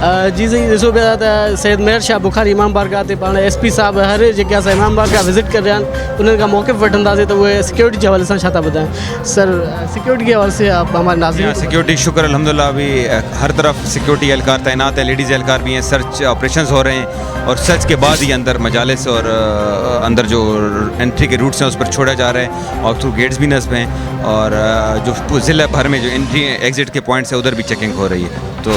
जी सही ॾिसो पिया त सैयद मेहर शाह बुखारी इमाम बारगाह ते पाण SP साहब हर जेके असां इमाम बारगाह विज़िट करे रहिया आहिनि उन्हनि खां मौक़िफ़ वठंदासीं त उहे सिक्योरिटी जे हवाले सां छा था ॿुधाइनि. सर सिक्योरिटी के हवाले से आप हमारे नाज़रीन को सिक्योरिटी शुक्र अल्हम्दुलिल्लाह अभी हर तरफ सिक्योरिटी एहलकार तैनात है, लेडीज़ एहलकार भी हैं, सर्च ऑपरेशंस हो रहे हैं और सर्च के बाद ही अंदर मजालिस और अंदर जो एंट्री के रूट्स हैं उस पर छोड़ा जा रहा है और थ्रू गेट्स भी नस्ब हैं और जो ज़िला भर में जो एंट्री एग्ज़िट के पॉइंट्स हैं उधर भी चेकिंग हो रही है, तो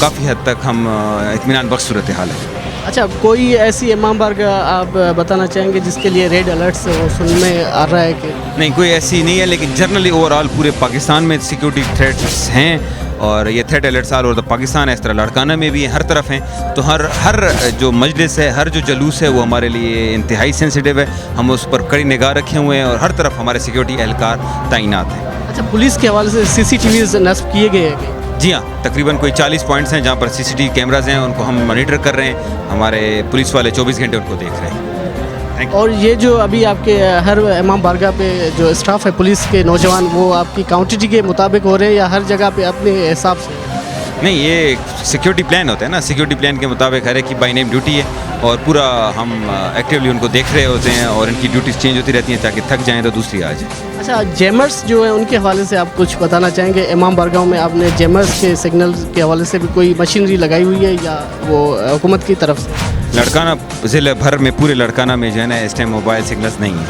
काफ़ी हद तक हम इत्मीनान बख्श सूरत हाल है. अच्छा कोई ऐसी इमाम बारगाह आप बताना चाहेंगे जिसके लिए रेड अलर्ट से वो सुनने आ रहा है कि नहीं कोई ऐसी नहीं है, लेकिन जनरली ओवरऑल पूरे पाकिस्तान में सिक्योरिटी थ्रेट्स हैं और ये threat alerts all over the Pakistan है, इस तरह लाड़काना में भी हर तरफ हैं. तो हर जो मजलिस है, हर जो जलूस है वो हमारे लिए इंतहाई सेंसिटिव है. हम उस पर कड़ी निगाह रखे हुए हैं और हर तरफ हमारे सिक्योरिटी एहलकार तैनात हैं. अच्छा पुलिस के हवाले से CCTVs नस्ब किए गए हैं कि जी हाँ, तकरीबन कोई 40 पॉइंट्स हैं जहाँ पर CCTV कैमराज हैं, उनको हम मॉनिटर कर रहे हैं. हमारे पुलिस वाले 24 घंटे उनको देख रहे हैं. और ये जो अभी आपके हर इमाम बारगाह पे जो स्टाफ है पुलिस के नौजवान वो आपकी क्वांटिटी के मुताबिक हो रहे हैं या हर जगह पे अपने हिसाब से? नहीं, ये सिक्योरिटी प्लान होता है ना, सिक्योरिटी प्लान के मुताबिक हर एक की बाई नेम ड्यूटी है और पूरा हम एक्टिवली उनको देख रहे होते हैं और इनकी ड्यूटीज चेंज होती रहती हैं ताकि थक जाएँ तो दूसरी आ जाए. अच्छा जैमर्स जो है उनके हवाले से आप कुछ बताना चाहेंगे? इमाम बारगाह में आपने जैमर्स के सिग्नल के हवाले से भी कोई मशीनरी लगाई हुई है या वो हुकूमत की तरफ से? लड़काना ज़िले भर में पूरे लड़काना में जो है ना इस टाइम मोबाइल सिग्नल्स नहीं हैं,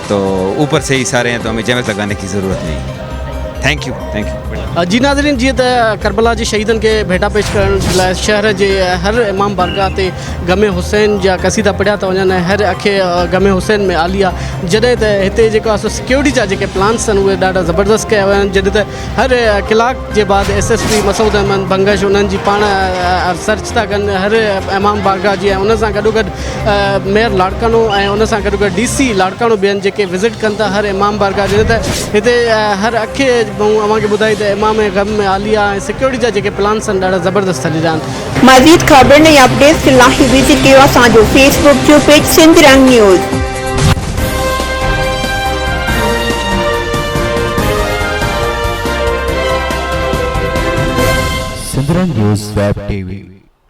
तो ऊपर से ही सारे हैं, तो हमें जैमर्स लगाने की ज़रूरत नहीं है. Thank you. जी नाज़रीन जीअं त करबला जे शहीदनि खे भेटा पेश करण लाइ शहर जे हर इमाम बारगाह ते गमे हुसैन जा क़सीदा पढ़िया था वञनि. हर अखे गमे हुसैन में आलिया जॾहिं त हिते जेको आहे सिक्योरिटी जा जेके प्लान्स आहिनि उहे ॾाढा ज़बरदस्त कया विया आहिनि. जॾहिं त हर कलाक जे बाद SSP मसूद अहमद बंगश उन्हनि जी पाण सर्च था कनि हर इमाम बारगाह जी, ऐं उन सां गॾोगॾु मेयर लाड़कानो ऐं उन सां गॾोगॾु DC लाड़कानो ॿियनि जेके विज़िट कनि था हर इमाम बारगाह. जॾहिं त हिते हर अखे अव्हांखे ॿुधाई त इमाम गम में आलिया ऐं सिक्योरिटी जा जेके प्लान्स आहिनि ॾाढा ज़बरदस्त हली रहिया आहिनि. मज़ीद ख़बर ऐं अपडेट्स लाइ विज़िट कयो असांजो फेसबुक जो पेज सिंध रंग न्यूज़. सिंध रंग न्यूज़ वेब TV